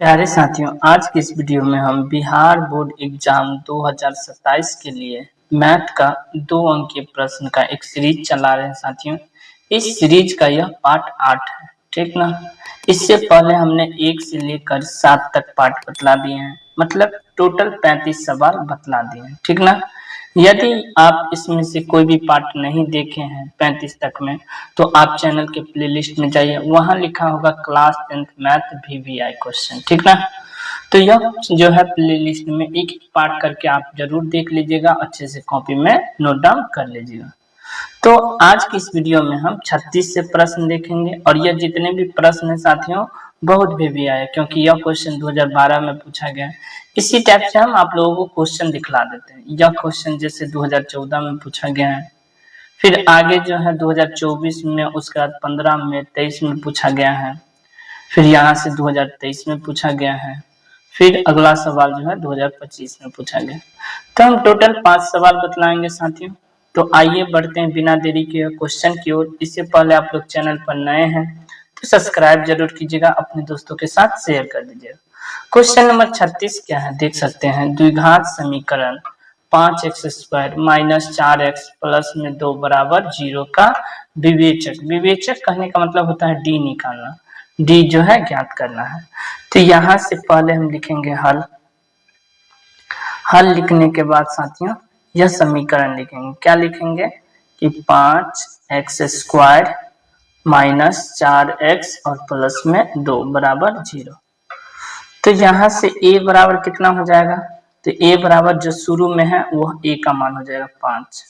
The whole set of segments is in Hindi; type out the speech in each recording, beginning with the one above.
प्यारे साथियों, आज की इस वीडियो में हम बिहार बोर्ड एग्जाम 2027 के लिए मैथ का 2 अंकीय प्रश्न का एक सीरीज चला रहे हैं साथियों। इस सीरीज का यह पार्ट 8 है, ठीक ना। इससे पहले हमने 1 से लेकर 7 तक पार्ट बतला दिए हैं, मतलब टोटल 35 सवाल बतला दिए हैं, ठीक ना। यदि आप इसमें से कोई भी पार्ट नहीं देखे हैं 35 तक में, तो आप चैनल के प्लेलिस्ट में जाइए, वहां लिखा होगा class 10th math VVI question, ठीक ना। तो यह जो है प्लेलिस्ट में एक एक पार्ट करके आप जरूर देख लीजिएगा, अच्छे से कॉपी में नोट डाउन कर लीजिएगा। तो आज की इस वीडियो में हम 36 से प्रश्न देखेंगे, और यह जितने भी प्रश्न है साथियों बहुत VVI है, क्योंकि यह क्वेश्चन 2012 में पूछा गया है। इसी टाइप से हम आप लोगों को क्वेश्चन दिखला देते हैं। यह क्वेश्चन जैसे 2014 में पूछा गया है, फिर आगे जो है 2024 में, उसके बाद 15 में, 23 में पूछा गया है, फिर यहाँ से 2023 में पूछा गया है, फिर अगला सवाल जो है 2025 में पूछा गया। तो हम टोटल 5 सवाल बतलाएंगे साथियों। तो आइए बढ़ते हैं बिना देरी के क्वेश्चन की ओर। इससे पहले आप लोग चैनल पर नए हैं तो सब्सक्राइब जरूर कीजिएगा, अपने दोस्तों के साथ शेयर कर दीजिएगा। क्वेश्चन नंबर 36 क्या है देख सकते हैं। द्विघात समीकरण 5x² माइनस 4x प्लस में 2 बराबर 0 का विवेचक। विवेचक कहने का मतलब होता है डी निकालना, डी जो है ज्ञात करना है। तो यहाँ से पहले हम लिखेंगे हल। हल लिखने के बाद साथियों यह समीकरण लिखेंगे। क्या लिखेंगे कि 5x² माइनस 4x और प्लस में 2 बराबर 0। तो यहाँ से a बराबर कितना हो जाएगा, तो a बराबर जो शुरू में है वह a का मान हो जाएगा 5।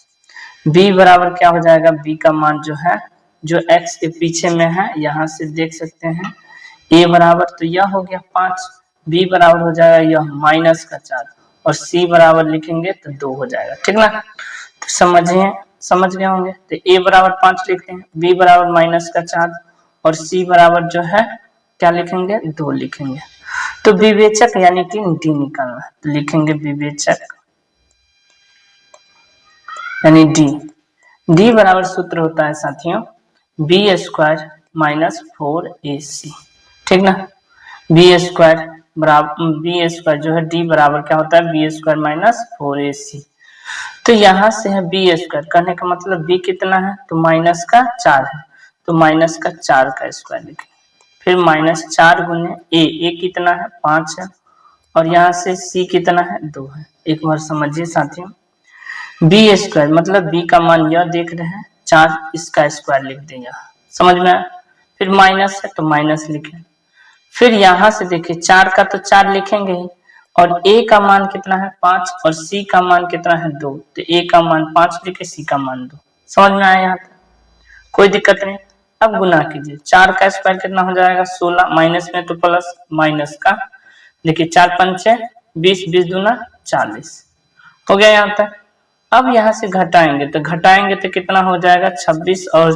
b बराबर क्या हो जाएगा, b का मान जो है जो x के पीछे में है, यहाँ से देख सकते हैं a बराबर तो यह हो गया 5, b बराबर हो जाएगा यह माइनस का 4, और c बराबर लिखेंगे तो 2 हो जाएगा, ठीक ना। तो समझ गए होंगे। तो a बराबर 5 लिखते हैं, b बराबर माइनस का 4 और c बराबर जो है क्या लिखेंगे 2 लिखेंगे। तो विवेचक यानी कि डी निकालना, तो लिखेंगे विवेचक यानी डी। डी बराबर सूत्र होता है साथियों b² माइनस 4ac, ठीक ना। b² जो है डी बराबर क्या होता है b² माइनस 4ac। तो यहाँ से है b² करने का मतलब b कितना है, तो माइनस का 4 है, तो माइनस का 4 का स्क्वायर लिखेंगे। फिर माइनस 4 गुने a कितना है 5 है, और यहाँ से c कितना है 2 है। एक बार समझिए साथियों, b² मतलब b का मान यह देख रहे हैं 4, इसका स्क्वायर लिख देंगे, समझ में आया। फिर माइनस है तो माइनस लिखें। फिर यहाँ से देखिए 4 का तो 4 लिखेंगे ही, और a का मान कितना है 5 और c का मान कितना है 2, तो a का मान 5 लिखे, c का मान 2। समझ में आया यहाँ तक, कोई दिक्कत नहीं। अब गुना कीजिए, 4 का स्क्वायर कितना हो जाएगा 16, माइनस में तो प्लस, माइनस का देखिए 4 पंचे 20, 20 दूना 40 हो गया यहाँ तक। अब यहाँ से घटाएंगे तो कितना हो जाएगा 26 और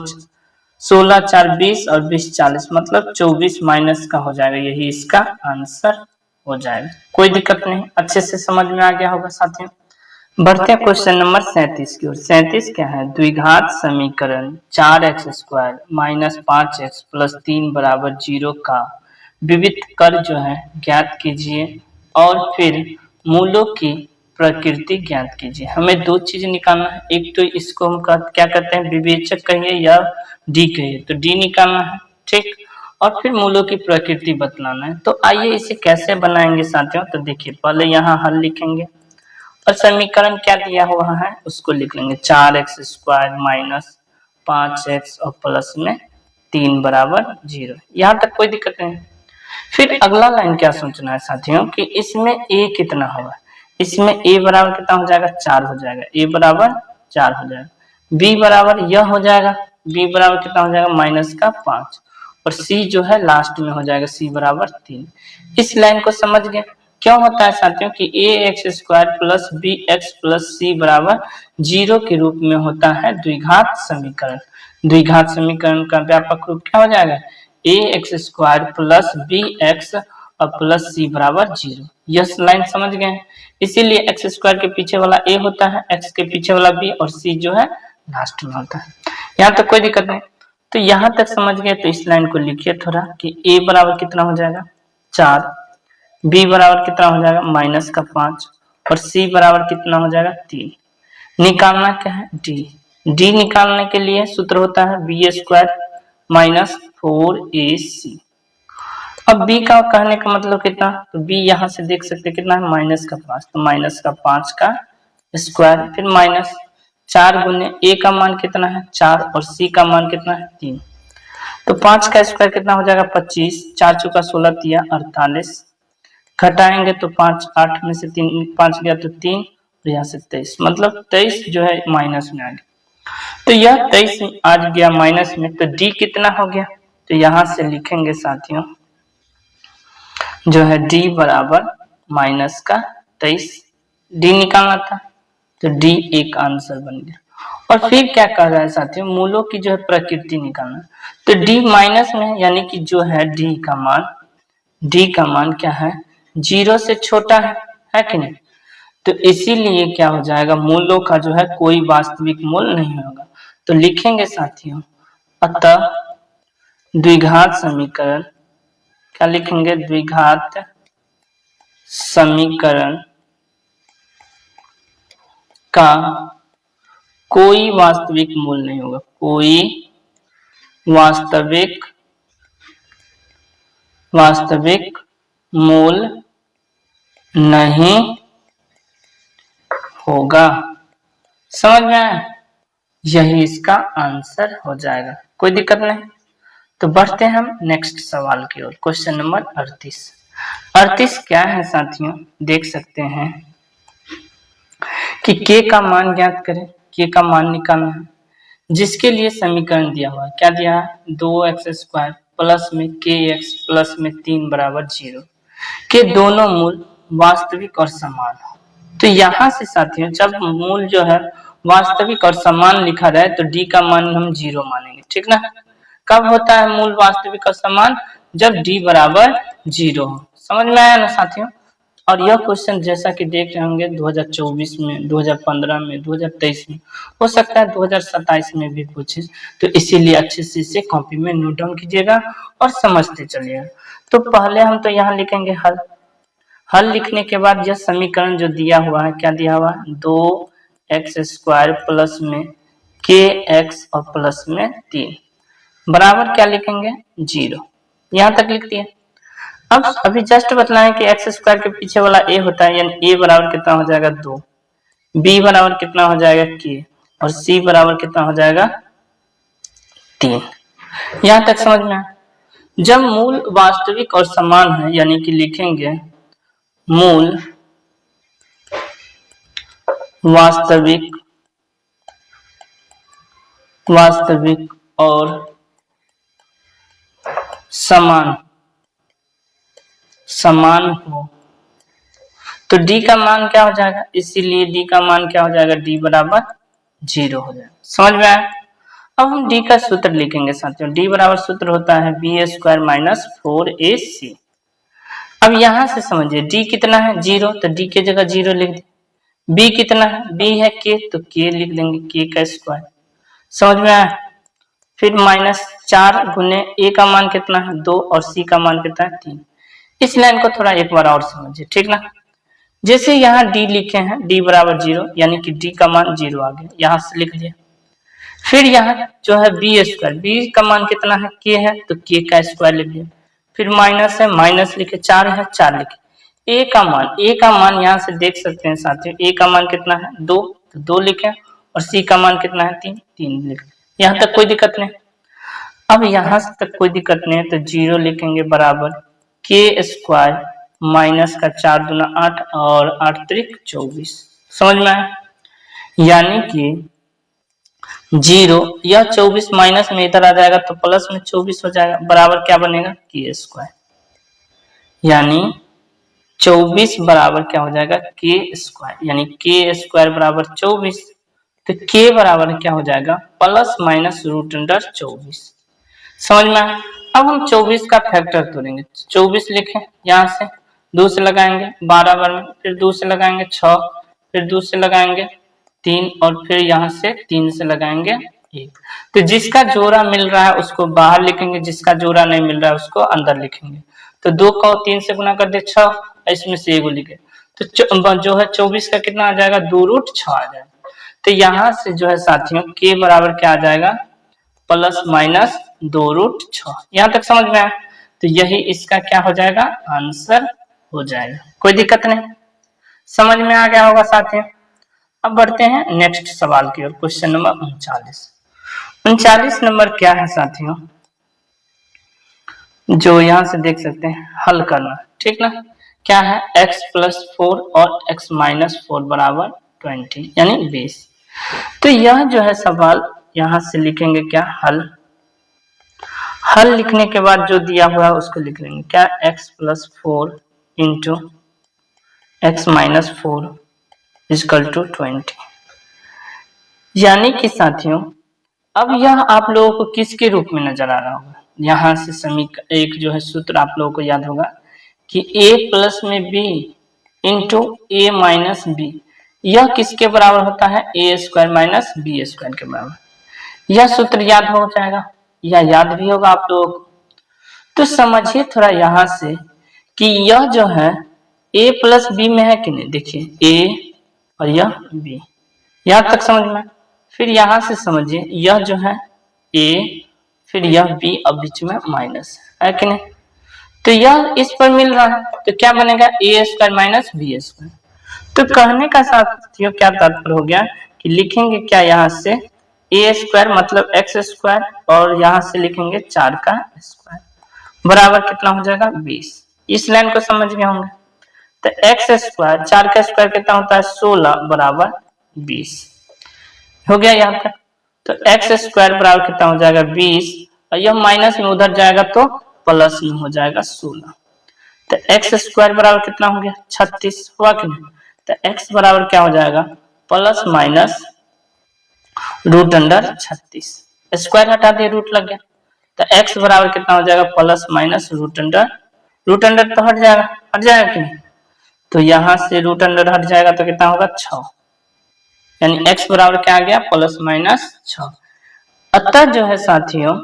16 4 20 और 20 40, मतलब 24 माइनस का हो जाएगा, यही इसका आंसर हो जाएगा। कोई दिक्कत नहीं, अच्छे से समझ में आ गया होगा साथियों। बढ़ते हैं क्वेश्चन नंबर 37 की ओर। 37 क्या है, द्विघात समीकरण 4x² माइनस 5x प्लस 3 बराबर 0 का विविध कर जो है ज्ञात कीजिए, और फिर मूलों की प्रकृति ज्ञात कीजिए। हमें 2 चीज निकालना है, एक तो इसको हम क्या कहते हैं विवेचक कहिए या डी कहिए, तो डी निकालना है, ठीक, और फिर मूलों की प्रकृति बतलाना है। तो आइए इसे कैसे बनाएंगे साथियों। तो देखिए पहले यहाँ हल लिखेंगे और समीकरण क्या दिया हुआ है उसको लिख लेंगे। 4x² माइनस 5x और प्लस में 3 बराबर 0, यहाँ तक कोई दिक्कत नहीं। फिर अगला लाइन क्या सोचना है साथियों कि इसमें a कितना होगा, इसमें a बराबर कितना हो जाएगा 4 हो जाएगा, a बराबर 4 हो जाएगा। b बराबर यह हो जाएगा, b बराबर कितना हो जाएगा माइनस का 5, और c जो है लास्ट में हो जाएगा c बराबर 3। इस लाइन को समझ गए। क्यों होता है साथियों कि ax² plus bx plus c बराबर 0 के रूप में होता है द्विघात समीकरण। द्विघात समीकरण का व्यापक रूप क्या हो जाएगा ax² प्लस bx और प्लस c बराबर 0। यह लाइन समझ गए। इसीलिए x² के पीछे वाला a होता है, x के पीछे वाला b, और c जो है लास्ट में होता है। यहाँ तक कोई दिक्कत नहीं। तो यहाँ तक समझ गए। तो इस लाइन को लिखिए थोड़ा कि a बराबर कितना हो जाएगा 4, बी बराबर कितना हो जाएगा माइनस का 5 और सी बराबर कितना हो जाएगा 3। निकालना क्या है डी। डी निकालने के लिए सूत्र होता है बी स्क्वायर माइनस 4ac। अब b का कहने का मतलब कितना, तो b यहाँ से देख सकते कितना है माइनस का 5, तो माइनस का 5 का स्क्वायर फिर माइनस 4 गुने a का मान कितना है 4 और c का मान कितना है 3, तो 5 का स्क्वायर कितना हो जाएगा 25, 4 चौका 16 तिया 48, घटाएंगे तो 5 8 में से 3 5 गया तो 3 और यहाँ से 23, मतलब 23 जो है माइनस में आ गया। तो यह 23 आ गया माइनस में, तो डी कितना हो गया, तो यहाँ से लिखेंगे साथियों जो है डी बराबर माइनस का 23। डी निकालना था तो डी एक आंसर बन गया। और फिर क्या कर रहा है साथियों, मूलों की जो है प्रकृति निकालना, तो डी माइनस में यानी कि जो है डी का मान क्या है 0 से छोटा है कि नहीं, तो इसीलिए क्या हो जाएगा मूलों का जो है कोई वास्तविक मूल नहीं होगा। तो लिखेंगे साथियों अतः द्विघात समीकरण, क्या लिखेंगे द्विघात समीकरण का कोई वास्तविक मूल नहीं होगा, कोई वास्तविक मूल नहीं होगा। समझ में आया, यही इसका आंसर हो जाएगा, कोई दिक्कत नहीं। तो बढ़ते हैं हम नेक्स्ट सवाल की ओर, क्वेश्चन नंबर 38 क्या है साथियों, देख सकते हैं कि k का मान ज्ञात करें, k का मान निकालना है, जिसके लिए समीकरण दिया हुआ है, क्या दिया है 2x² प्लस में kx प्लस में 3 बराबर 0 के दोनों मूल वास्तविक और समान हो। तो यहाँ से साथियों जब मूल जो है वास्तविक और समान लिखा रहे तो d का मान हम 0 मानेंगे, ठीक ना। कब होता है मूल वास्तविक और समान, जब d बराबर 0 हो। समझ में आया ना साथियों। और यह क्वेश्चन जैसा कि देख रहे होंगे 2024 में, 2015 में, 2023 में, हो सकता है 2027 में भी पूछे, तो इसीलिए अच्छे से इसे कॉपी में नोट डाउन कीजिएगा और समझते चलिएगा। तो पहले हम तो यहाँ लिखेंगे हल लिखने के बाद यह समीकरण जो दिया हुआ है, क्या दिया हुआ है 2x² प्लस में kx और प्लस में 3 बराबर क्या लिखेंगे 0, यहाँ तक लिख दिया। अब अभी जस्ट बतलाएं कि x² के पीछे वाला a होता है, यानी a बराबर कितना हो जाएगा 2, b बराबर कितना हो जाएगा k और c बराबर कितना हो जाएगा 3। यहाँ तक समझ में आया। जब मूल वास्तविक और समान है यानी कि लिखेंगे मूल वास्तविक और समान हो तो d का मान क्या हो जाएगा, इसीलिए d का मान क्या हो जाएगा d बराबर 0 हो जाएगा। समझ में आया। अब हम d का सूत्र लिखेंगे साथियों, d बराबर सूत्र होता है b² माइनस 4ac। अब यहां से समझिए d कितना है 0, तो d की जगह 0 लिख दें। b कितना है, b है k, तो k लिख देंगे k का स्क्वायर। समझ में आया। फिर माइनस 4 गुने a का मान कितना है 2 और c का मान कितना है 3। इस लाइन को थोड़ा एक बार और समझिए, ठीक ना। जैसे यहाँ d लिखे हैं d बराबर 0 यानी कि d का मान 0 आ गया, यहाँ से लिख लिया। फिर यहाँ जो है b² का मान कितना है k है, तो k का स्क्वायर लिख लिया। फिर माइनस है, माइनस लिखे, 4 है 4 लिखे। a का मान यहाँ से देख सकते हैं साथियों, a का मान कितना है 2, तो 2 लिखे और c का मान कितना है 3 लिखे। यहाँ तक कोई दिक्कत नहीं। अब यहाँ तक कोई दिक्कत नहीं है, तो 0 लिखेंगे बराबर k² माइनस का 4 दूना 8 और 8 त्रिक 24। समझ में आया। यानी कि 0 यह 24 माइनस में इधर आ जाएगा तो प्लस में 24 हो जाएगा, बराबर क्या बनेगा k², यानी 24 बराबर क्या हो जाएगा k², यानी k² बराबर 24, तो k बराबर क्या हो जाएगा प्लस माइनस √24। समझ में आया। अब हम 24 का फैक्टर तोड़ेंगे, 24 लिखें, यहाँ से 2 से लगाएंगे 12 बार में, फिर 2 से लगाएंगे 6, फिर 2 से लगाएंगे 3 और फिर यहाँ से 3 से लगाएंगे 1। तो जिसका जोड़ा मिल रहा है उसको बाहर लिखेंगे, जिसका जोड़ा नहीं मिल रहा है उसको अंदर लिखेंगे। तो 2 को 3 से गुना कर दे 6, इसमें से एगो लिखे तो जो है 24 का कितना आ जाएगा 2√6 आ जाएगा। तो यहाँ से जो है साथियों के बराबर क्या आ जाएगा प्लस माइनस 2√6। यहाँ तक समझ में आया? तो यही इसका क्या हो जाएगा आंसर हो जाएगा। कोई दिक्कत नहीं, समझ में आ गया होगा साथियों। अब बढ़ते हैं नेक्स्ट सवाल की ओर, क्वेश्चन नंबर 39। 39 नंबर क्या है साथियों, जो यहाँ से देख सकते हैं हल करना, ठीक ना। क्या है x+4 और x-4 बराबर 20 यानी 20। तो यह जो है सवाल यहाँ से लिखेंगे क्या हल लिखने के बाद जो दिया हुआ है उसको लिख लेंगे क्या x+4 into x-4 equal to 20। यानी कि साथियों अब यह आप लोगों को किसके रूप में नजर आ रहा होगा, यहाँ से एक जो है सूत्र आप लोगों को याद होगा कि a प्लस में b into a minus b, यह किसके बराबर होता है a² माइनस b² के बराबर। यह सूत्र याद हो जाएगा या याद भी होगा आप लोगों को। तो समझिए थोड़ा यहाँ से कि यह जो है a प्लस b में है कि नहीं, देखिए a और यह b, यहाँ तक समझ में। फिर यहाँ से समझिए यह जो है a फिर यह b अब बीच में माइनस है कि नहीं, तो यह इस पर मिल रहा है तो क्या बनेगा a² माइनस b²। तो कहने का साथियों क्या तात्पर्य हो गया कि लिखेंगे क्या यहाँ से a² मतलब x² और यहाँ से लिखेंगे 4 का स्क्वायर बराबर कितना हो जाएगा 20। इस लाइन को समझ गए होंगे। तो x² 4 का स्क्वायर कितना होता है 16 बराबर 20 हो गया यहाँ तक। तो x² बराबर कितना हो जाएगा 20 और यह माइनस में उधर जाएगा तो प्लस में हो जाएगा 16। तो x² बराबर कितना हो गया 36 हुआ कि नहीं। तो x बराबर क्या हो जाएगा प्लस माइनस √36, स्क्वायर हटा दिए रूट लग गया। तो x बराबर कितना हो जाएगा प्लस माइनस √, रूट अंडर तो हट जाएगा कि नहीं। तो यहाँ से रूट अंडर हट जाएगा तो कितना होगा 6, यानी x बराबर क्या आ गया प्लस माइनस 6। अतः जो है साथियों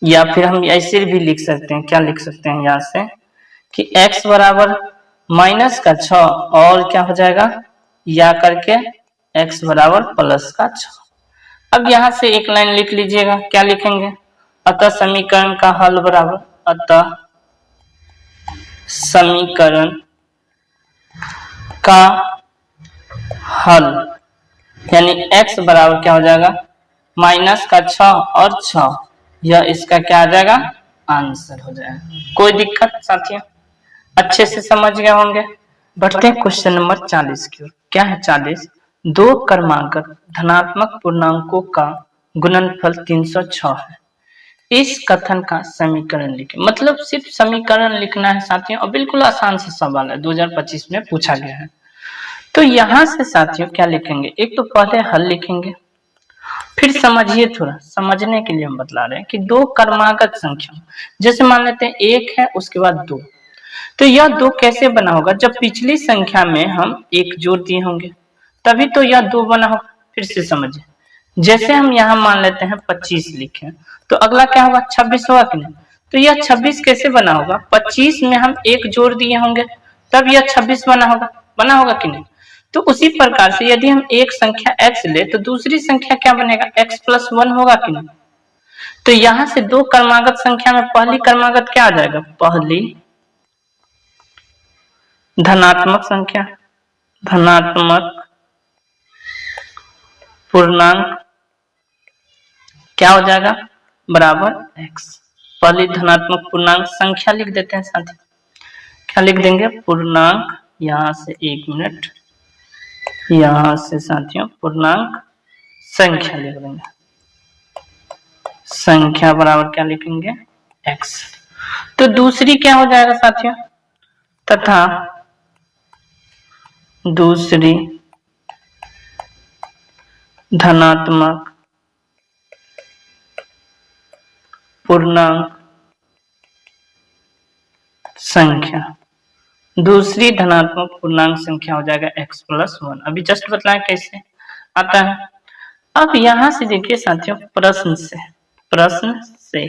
या फिर हम ऐसे भी लिख सकते हैं, क्या लिख सकते हैं यहाँ से कि x बराबर माइनस का 6 और क्या हो जाएगा या करके x बराबर प्लस का 6। अब यहाँ से एक लाइन लिख लीजिएगा, क्या लिखेंगे अतः समीकरण का हल बराबर, अतः समीकरण का हल यानी x बराबर क्या हो जाएगा माइनस का 6 और 6, यह इसका क्या आ जाएगा आंसर हो जाएगा। कोई दिक्कत साथियों, अच्छे से समझ गए होंगे। बढ़ते हैं क्वेश्चन नंबर 40 की ओर। क्या है 40, 2 क्रमांक धनात्मक पूर्णांकों का गुणनफल 306 है, इस कथन का समीकरण लिखें। मतलब सिर्फ समीकरण लिखना है साथियों और बिल्कुल आसान सा सवाल है, 2025 में पूछा गया है। तो यहाँ से साथियों क्या लिखेंगे, एक तो पहले हल लिखेंगे, फिर समझिए थोड़ा, समझने के लिए हम बतला रहे हैं कि 2 क्रमागत संख्या, जैसे मान लेते हैं 1 है उसके बाद 2, तो यह 2 कैसे बना होगा, जब पिछली संख्या में हम 1 जोड़ दिए होंगे तभी तो यह 2 बना होगा। फिर से समझिए, जैसे हम यहाँ मान लेते हैं 25 लिखे तो अगला क्या होगा 26 होगा कि नहीं। तो यह 26 कैसे बना होगा, 25 में हम 1 जोड़ दिए होंगे तब यह 26 बना होगा कि नहीं। तो उसी प्रकार से यदि हम एक संख्या x ले तो दूसरी संख्या क्या बनेगा x+1 होगा कि नहीं। तो यहाँ से 2 क्रमागत संख्या में पहली क्रमागत क्या आ जाएगा, पहली धनात्मक संख्या, धनात्मक पूर्णांक क्या हो जाएगा बराबर x। पहली धनात्मक पूर्णांक संख्या लिख देते हैं साथी, क्या लिख देंगे पूर्णांक, यहाँ से 1 मिनट, यहाँ से साथियों पूर्णांक संख्या लिख देंगे, संख्या बराबर क्या लिखेंगे x। तो दूसरी क्या हो जाएगा साथियों, तथा दूसरी धनात्मक पूर्णांक संख्या, दूसरी धनात्मक पूर्णांक संख्या हो जाएगा x+1। अभी जस्ट बताएं कैसे आता है। अब यहां से देखिए साथियों, प्रश्न से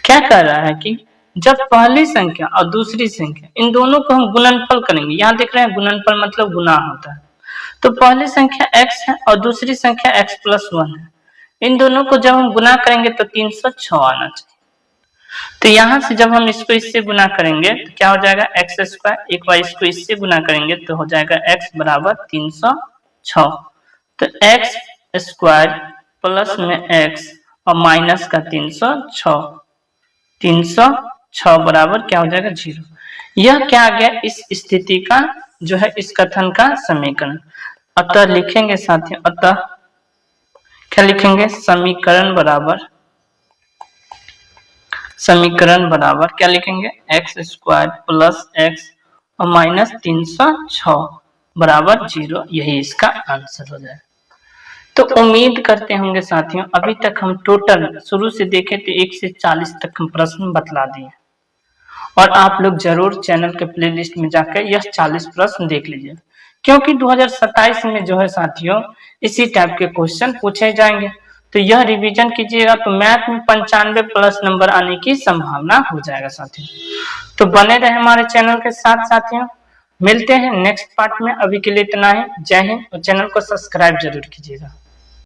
क्या कह रहा है कि जब पहली संख्या और दूसरी संख्या इन दोनों को हम गुणनफल करेंगे, यहाँ देख रहे हैं गुणनफल मतलब गुना होता है, तो पहली संख्या x है और दूसरी संख्या x+1 है, इन दोनों को जब हम गुना करेंगे तो 306 आना चाहिए। तो यहाँ से जब हम इसको इससे गुना करेंगे तो क्या हो जाएगा, x², एक बार इसको इससे गुना करेंगे तो हो जाएगा x बराबर 306। तो x² प्लस में x और माइनस का 306 बराबर क्या हो जाएगा 0। यह क्या आ गया, इस स्थिति का जो है इस कथन का समीकरण। अतः लिखेंगे साथियों, अतः क्या लिखेंगे, समीकरण बराबर क्या लिखेंगे, x² प्लस x और माइनस 306 बराबर 0, यही इसका आंसर हो जाए। तो उम्मीद करते होंगे साथियों अभी तक हम टोटल शुरू से देखें तो 1 से 40 तक हम प्रश्न बतला दिए, और आप लोग जरूर चैनल के प्लेलिस्ट में जाकर यह 40 प्रश्न देख लीजिए, क्योंकि 2027 में जो है साथियों इसी टाइप के क्वेश्चन पूछे जाएंगे। तो यह रिवीजन कीजिएगा तो मैथ में 95+ नंबर आने की संभावना हो जाएगा साथियों। तो बने रहे हमारे चैनल के साथ साथियों, मिलते हैं नेक्स्ट पार्ट में। अभी के लिए इतना ही, जय हिंद, और चैनल को सब्सक्राइब जरूर कीजिएगा।